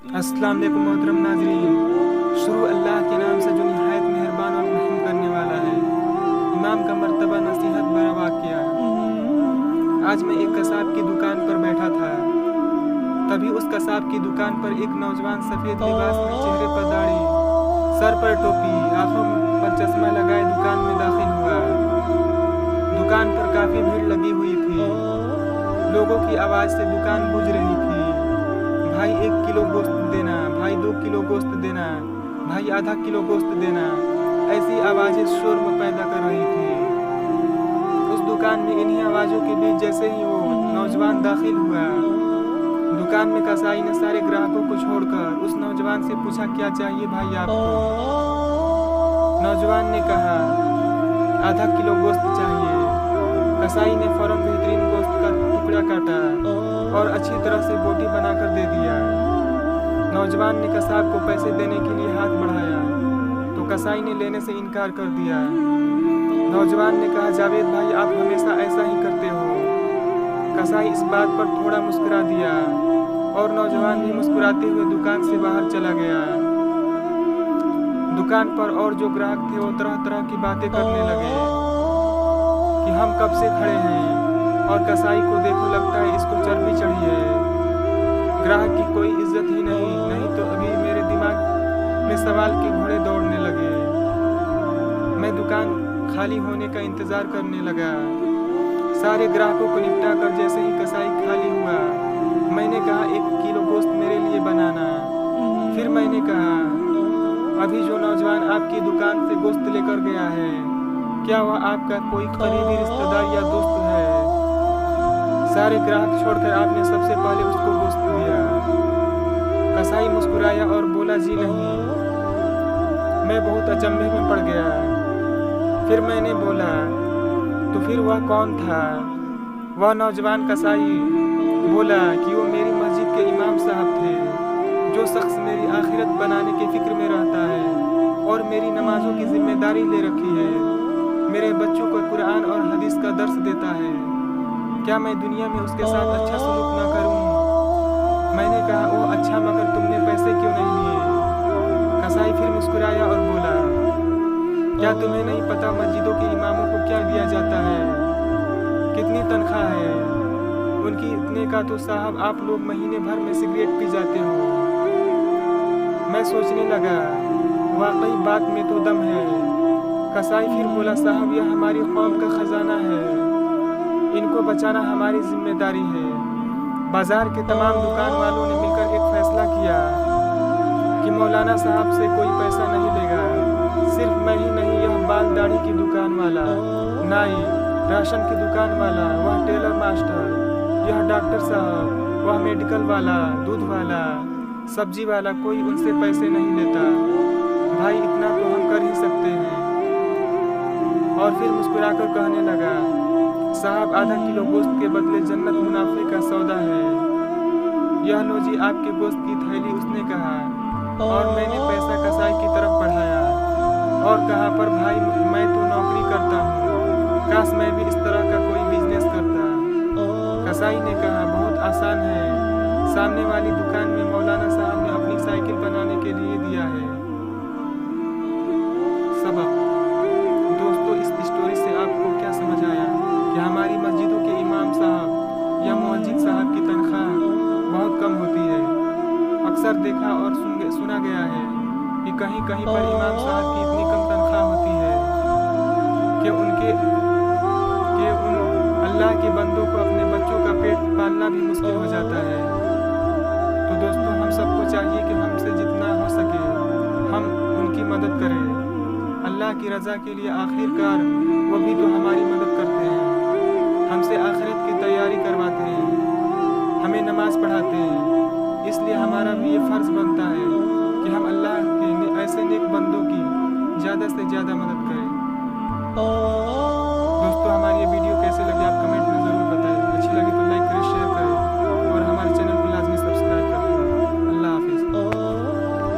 अस्सलाम वालेकुम मोहतरम नाज़रीन। शुरू अल्लाह के नाम से जो निहायत मेहरबान और रहम करने वाला है। इमाम का मर्तबा नसीहत भरा वाक़या। आज मैं एक कसाब की दुकान पर बैठा था। तभी उस कसाब की दुकान पर एक नौजवान सफ़ेद लिबास में, चेहरे पर दाढ़ी, सर पर टोपी, आँखों पर चश्मा लगाए दुकान में दाखिल हुआ। दुकान पर काफ़ी भीड़ लगी हुई थी। लोगों की आवाज़ से दुकान गूंज रही थी। भाई 1 किलो गोश्त देना, भाई 2 किलो गोश्त देना, भाई आधा किलो गोश्त देना, ऐसी आवाज़ें शोर पैदा कर रही थी। उस दुकान में इन्हीं आवाज़ों के बीच जैसे ही वो नौजवान दाखिल हुआ, दुकान में कसाई ने सारे ग्राहकों को छोड़कर उस नौजवान से पूछा, क्या चाहिए भाई आपको? नौजवान ने कहा, आधा किलो गोश्त चाहिए। कसाई ने फौरन बेहतरीन गोश्त का टुकड़ा काटा और अच्छी तरह से बोटी बनाकर दे दिया। नौजवान ने कसाब को पैसे देने के लिए हाथ बढ़ाया तो कसाई ने लेने से इनकार कर दिया। नौजवान ने कहा, जावेद भाई आप हमेशा ऐसा ही करते हो। कसाई इस बात पर थोड़ा मुस्कुरा दिया और नौजवान भी मुस्कुराते हुए दुकान से बाहर चला गया। दुकान पर और जो ग्राहक थे वो तरह तरह की बातें करने लगे कि हम कब से खड़े हैं और कसाई को देखो, लगता है इसको चर्बी चढ़ी है। ग्राहक की कोई इज्जत ही नहीं तो अभी मेरे दिमाग में सवाल के घोड़े दौड़ने लगे। मैं दुकान खाली होने का इंतज़ार करने लगा। सारे ग्राहकों को निपटा कर जैसे ही कसाई खाली हुआ, मैंने कहा 1 किलो गोश्त मेरे लिए बनाना। फिर मैंने कहा, अभी जो नौजवान आपकी दुकान से गोश्त लेकर गया है, क्या वह आपका कोई करीबी रिश्तेदार या दोस्त है? सारे ग्राहक छोड़कर आपने सबसे पहले उसको गोश्त दिया। कसाई मुस्कुराया और बोला, जी नहीं। मैं बहुत अचंभे में पड़ गया। फिर मैंने बोला, तो फिर वह कौन था? वह नौजवान कसाई बोला कि वो मेरी मस्जिद के इमाम साहब थे। जो शख्स मेरी आखिरत बनाने की फिक्र में रहता है और मेरी नमाजों की जिम्मेदारी ले रखी है, मेरे बच्चों को कुरान और हदीस का दर्स देता है, क्या मैं दुनिया में उसके साथ अच्छा सलूक ना करूं? मैंने कहा, ओह अच्छा, मगर तुमने पैसे क्यों नहीं लिए? कसाई फिर मुस्कुराया और बोला, क्या तुम्हें नहीं पता मस्जिदों के इमामों को क्या दिया जाता है, कितनी तनख्वाह है उनकी? इतने का तो साहब आप लोग महीने भर में सिगरेट पी जाते हो। मैं सोचने लगा, वाकई बात में तो दम है। कसाई फिर बोला, साहब यह हमारी कौम का खजाना है, इनको बचाना हमारी जिम्मेदारी है। बाजार के तमाम दुकान वालों ने मिलकर एक फैसला किया कि मौलाना साहब से कोई पैसा नहीं लेगा। सिर्फ मैं ही नहीं, यह बाल दाढ़ी की दुकान वाला, नाई, राशन की दुकान वाला, वह टेलर मास्टर, यह डॉक्टर साहब, वह मेडिकल वाला, दूध वाला, सब्जी वाला, कोई उनसे पैसे नहीं लेता। भाई इतना तो हम कर ही सकते हैं। और फिर मुस्कुराकर कहने लगा, साहब आधा किलो गोश्त के बदले जन्नत मुनाफे का सौदा है। यह लो जी आपके गोश्त की थैली, उसने कहा। और मैंने पैसा कसाई की तरफ बढ़ाया और कहा, पर भाई मैं तो नौकरी करता हूँ, काश मैं भी इस तरह का कोई बिजनेस करता। कसाई ने कहा, बहुत आसान है, सामने वाली दुकान में मौलाना साहब ने अपनी साइकिल बनाने के लिए दिया है। सबक दोस्तों, इस स्टोरी से आपको क्या समझ आया कि हमारी मस्जिदों के इमाम साहब या मुअज्जिन साहब की तनख्वाह बहुत कम होती है। अक्सर देखा और सुना गया है कि कहीं कहीं पर इमाम साहब की इतनी कम तनख्वाह होती है कि उन अल्लाह के बंदों को अपने बच्चों का पेट पालना भी मुश्किल हो जाता है। तो दोस्तों, हम सबको चाहिए कि हमसे जितना हो सके हम उनकी मदद करें। अल्लाह की रज़ा के लिए आखिरकार वो भी तो हमारी मदद करते हैं, हमसे आखिरत की तैयारी करवाते हैं, हमें नमाज पढ़ाते हैं। इसलिए हमारा भी ये फ़र्ज़ बनता है कि हम अल्लाह के ऐसे नेक बंदों की ज़्यादा से ज़्यादा मदद करें।